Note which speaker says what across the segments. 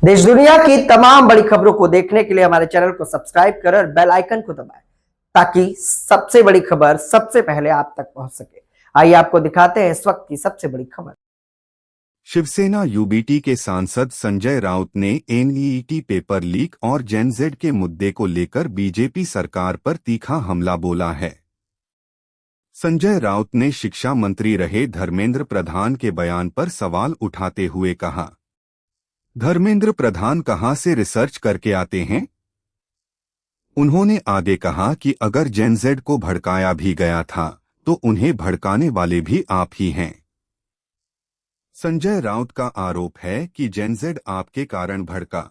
Speaker 1: देश दुनिया की तमाम बड़ी खबरों को देखने के लिए हमारे चैनल को सब्सक्राइब करें और बेल आइकन को दबाएं ताकि सबसे बड़ी खबर सबसे पहले आप तक पहुंच सके। आइए आपको दिखाते हैं इस वक्त की सबसे बड़ी खबर।
Speaker 2: शिवसेना यूबीटी के सांसद संजय राउत ने एनईईटी पेपर लीक और जेनजेड के मुद्दे को लेकर बीजेपी सरकार पर तीखा हमला बोला है। संजय राउत ने शिक्षा मंत्री रहे धर्मेंद्र प्रधान के बयान पर सवाल उठाते हुए कहा, धर्मेंद्र प्रधान कहां से रिसर्च करके आते हैं? उन्होंने आगे कहा कि अगर जेनजेड को भड़काया भी गया था तो उन्हें भड़काने वाले भी आप ही हैं। संजय राउत का आरोप है कि जेनजेड आपके कारण भड़का।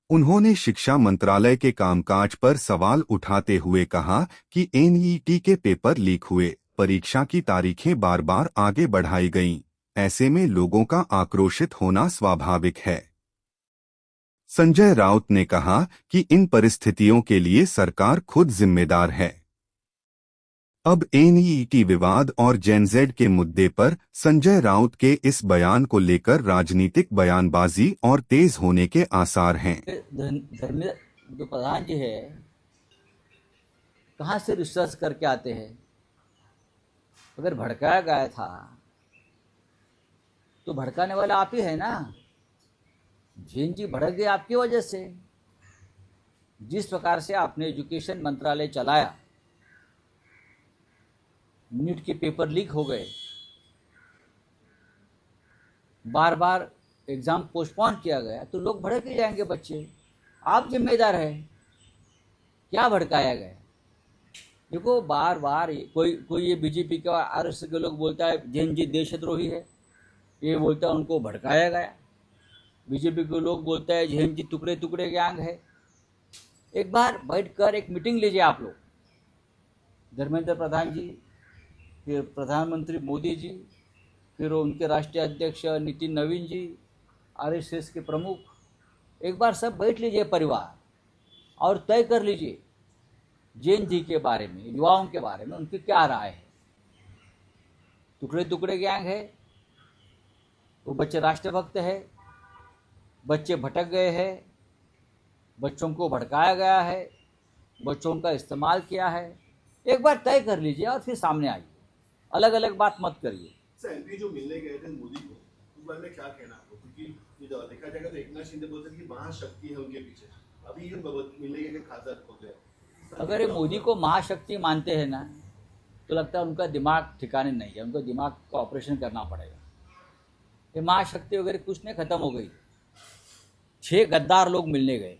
Speaker 2: उन्होंने शिक्षा मंत्रालय के कामकाज पर सवाल उठाते हुए कहा कि एनईईटी के पेपर लीक हुए, परीक्षा की तारीखें बार बार आगे बढ़ाई गईं, ऐसे में लोगों का आक्रोशित होना स्वाभाविक है। संजय राउत ने कहा कि इन परिस्थितियों के लिए सरकार खुद जिम्मेदार है। अब एनईईटी विवाद और जेनजेड के मुद्दे पर संजय राउत के इस बयान को लेकर राजनीतिक बयानबाजी और तेज होने के आसार हैं।
Speaker 3: धर्मेंद्र जो प्रधान जी है कहाँ से रिसर्च करके आते हैं? अगर भड़काया गया था तो भड़काने वाला आप ही है ना। जैन जी भड़क गए आपकी वजह से। जिस प्रकार से आपने एजुकेशन मंत्रालय चलाया, नीट के पेपर लीक हो गए, बार बार एग्जाम पोस्टपोन किया गया, तो लोग भड़क ही जाएंगे बच्चे। आप जिम्मेदार है। क्या भड़काया गया? देखो बार बार कोई ये बीजेपी का आरएसएस के लोग बोलता है जैन जी देशद्रोही है, ये बोलता है उनको भड़काया गया। बीजेपी के लोग बोलता है जैन जी टुकड़े टुकड़े गैंग है। एक बार बैठकर एक मीटिंग लीजिए आप लोग, धर्मेंद्र प्रधान जी, फिर प्रधानमंत्री मोदी जी, फिर उनके राष्ट्रीय अध्यक्ष नितिन नवीन जी, आरएसएस के प्रमुख, एक बार सब बैठ लीजिए परिवार और तय कर लीजिए जैन जी के बारे में, युवाओं के बारे में उनकी क्या राय है। टुकड़े टुकड़े गैंग है, वो बच्चे राष्ट्रभक्त है, बच्चे भटक गए हैं, बच्चों को भड़काया गया है, बच्चों का इस्तेमाल किया है। एक बार तय कर लीजिए और फिर सामने आइए, अलग अलग बात मत करिए।
Speaker 4: एमपी जो मिलने गए थे मोदी को, उस बारे में क्या कहना आपको? क्योंकि ये देखा जाएगा तो एकनाथ शिंदे बोलते हैं कि महाशक्ति है उनके पीछे, अभी ये मिलने गए खासदार होते हैं।
Speaker 3: अगर ये मोदी को महाशक्ति मानते हैं ना, तो लगता है उनका दिमाग ठिकाने नहीं है, उनको दिमाग का ऑपरेशन करना पड़ेगा। ये महाशक्ति वगैरह कुछ नहीं, खत्म हो गई। 6 गद्दार लोग मिलने गए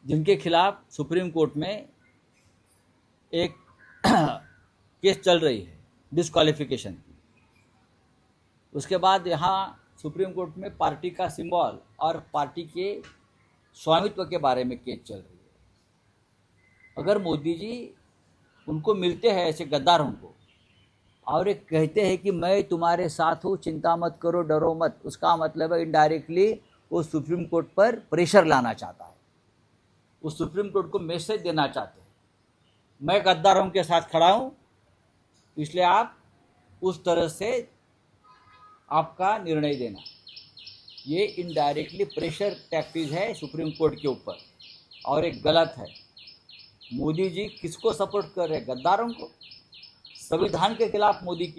Speaker 3: जिनके खिलाफ सुप्रीम कोर्ट में एक केस चल रही है डिस्क्वालिफिकेशन की। उसके बाद यहाँ सुप्रीम कोर्ट में पार्टी का सिंबल और पार्टी के स्वामित्व के बारे में केस चल रही है। अगर मोदी जी उनको मिलते हैं ऐसे गद्दारों को और एक कहते हैं कि मैं तुम्हारे साथ हूँ, चिंता मत करो, डरो मत, उसका मतलब है इनडायरेक्टली वो सुप्रीम कोर्ट पर प्रेशर लाना चाहता है, वो सुप्रीम कोर्ट को मैसेज देना चाहते हैं मैं गद्दारों के साथ खड़ा हूँ, इसलिए आप उस तरह से आपका निर्णय देना। ये इनडायरेक्टली प्रेशर टैक्टिस है सुप्रीम कोर्ट के ऊपर और एक गलत है। मोदी जी किसको सपोर्ट कर रहे हैं? गद्दारों को। संविधान के खिलाफ मोदी की